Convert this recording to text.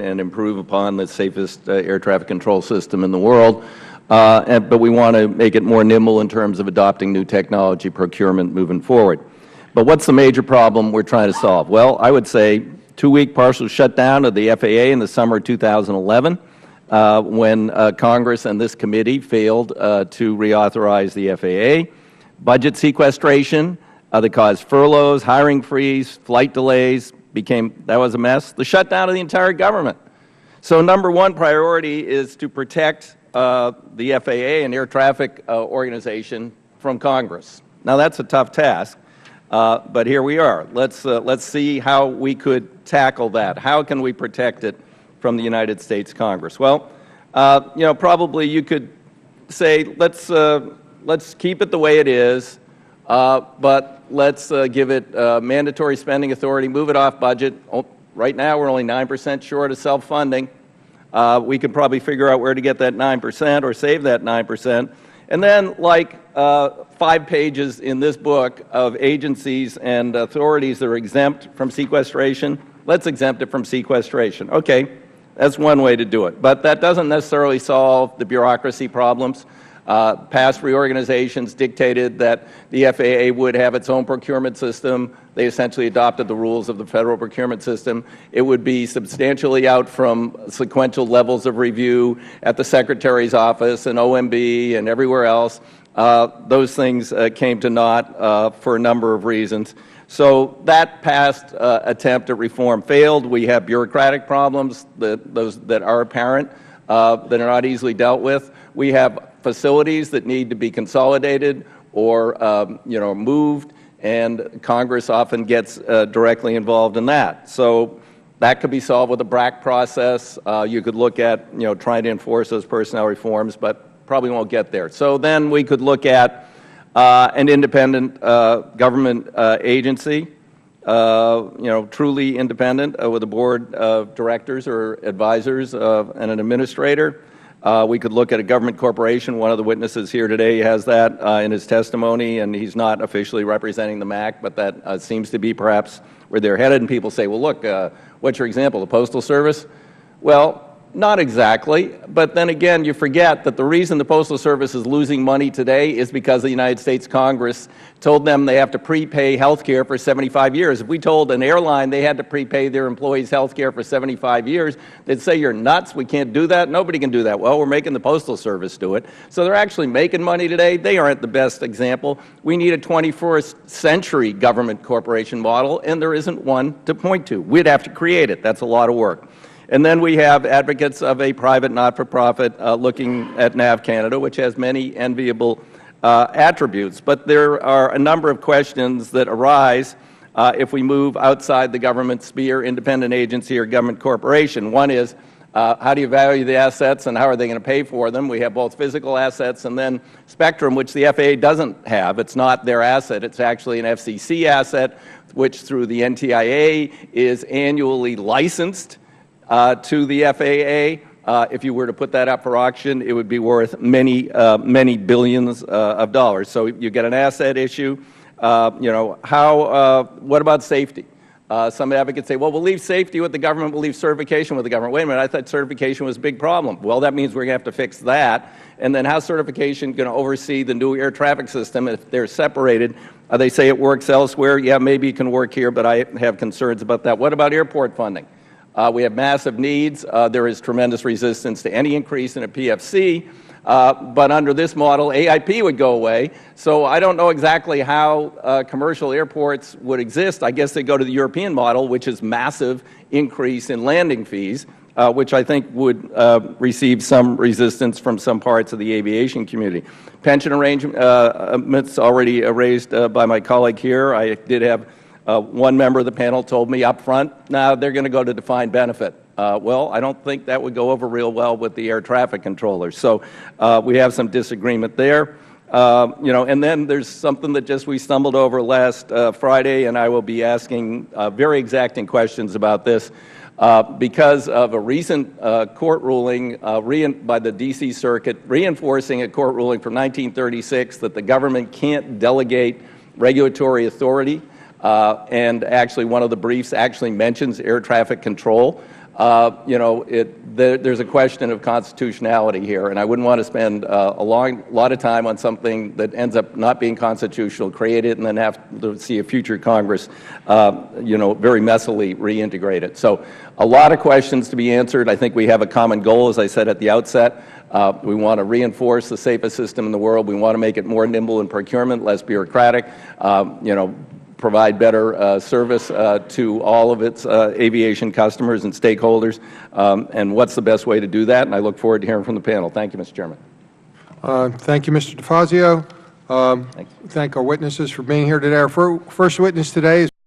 and improve upon the safest air traffic control system in the world. But we want to make it more nimble in terms of adopting new technology procurement moving forward. But what's the major problem we're trying to solve? Well, I would say 2-week partial shutdown of the FAA in the summer of 2011 when Congress and this committee failed to reauthorize the FAA. Budget sequestration that caused furloughs, hiring freeze, flight delays, that was a mess. The shutdown of the entire government. So number one priority is to protect the FAA and air traffic organization from Congress. Now that's a tough task, but here we are. Let's see how we could tackle that. How can we protect it from the United States Congress? Well, probably you could say let's keep it the way it is, but let's give it mandatory spending authority, move it off budget. Right now we're only 9% short of self-funding. We could probably figure out where to get that 9% or save that 9%. And then, like 5 pages in this book of agencies and authorities that are exempt from sequestration, let's exempt it from sequestration. Okay, that's one way to do it. But that doesn't necessarily solve the bureaucracy problems. Past reorganizations dictated that the FAA would have its own procurement system. They essentially adopted the rules of the federal procurement system. It would be substantially out from sequential levels of review at the Secretary's office and OMB and everywhere else. Those things came to naught for a number of reasons. So that past attempt at reform failed. We have bureaucratic problems that are apparent, that are not easily dealt with. We have facilities that need to be consolidated or moved, and Congress often gets directly involved in that. So that could be solved with a BRAC process. You could look at trying to enforce those personnel reforms, but probably won't get there. So then we could look at an independent government agency, truly independent, with a board of directors or advisors and an administrator. We could look at a government corporation. One of the witnesses here today has that in his testimony, and he's not officially representing the MAC, but that seems to be perhaps where they're headed. And people say, well, look, what's your example, the Postal Service? Well, not exactly, but then again, you forget that the reason the Postal Service is losing money today is because the United States Congress told them they have to prepay health care for 75 years. If we told an airline they had to prepay their employees health care for 75 years, they'd say, you're nuts, we can't do that, nobody can do that. Well, we're making the Postal Service do it. So they're actually making money today. They aren't the best example. We need a 21st century government corporation model, and there isn't one to point to. We'd have to create it. That's a lot of work. And then we have advocates of a private not-for-profit looking at NAV Canada, which has many enviable attributes. But there are a number of questions that arise if we move outside the government sphere, independent agency or government corporation. One is, how do you value the assets and how are they going to pay for them? We have both physical assets and then spectrum, which the FAA doesn't have. It's not their asset. It's actually an FCC asset, which through the NTIA is annually licensed to the FAA. If you were to put that up for auction, it would be worth many billions of dollars. So you get an asset issue. What about safety? Some advocates say, well, we'll leave safety with the government, we'll leave certification with the government. Wait a minute, I thought certification was a big problem. Well, that means we're going to have to fix that. And then how's certification going to oversee the new air traffic system if they're separated? They say it works elsewhere. Yeah, maybe it can work here, but I have concerns about that. What about airport funding? We have massive needs. There is tremendous resistance to any increase in a PFC. But under this model, AIP would go away. So I don't know exactly how commercial airports would exist. I guess they go to the European model, which is massive increase in landing fees, which I think would receive some resistance from some parts of the aviation community. Pension arrangements already raised by my colleague here. I did have one member of the panel told me up front, now they're going to go to defined benefit. Well, I don't think that would go over real well with the air traffic controllers. So we have some disagreement there. And then there's something that we stumbled over last Friday, and I will be asking very exacting questions about this because of a recent court ruling by the D.C. Circuit reinforcing a court ruling from 1936 that the government can't delegate regulatory authority. And actually one of the briefs actually mentions air traffic control. you know, there's a question of constitutionality here, and I wouldn't want to spend a lot of time on something that ends up not being constitutional, create it, and then have to see a future Congress, you know, very messily reintegrate it. So a lot of questions to be answered. I think we have a common goal, as I said at the outset. We want to reinforce the safest system in the world. We want to make it more nimble in procurement, less bureaucratic, you know, provide better service to all of its aviation customers and stakeholders. And what's the best way to do that? And I look forward to hearing from the panel. Thank you, Mr. Chairman. Thank you, Mr. DeFazio. Thank our witnesses for being here today. Our first witness today is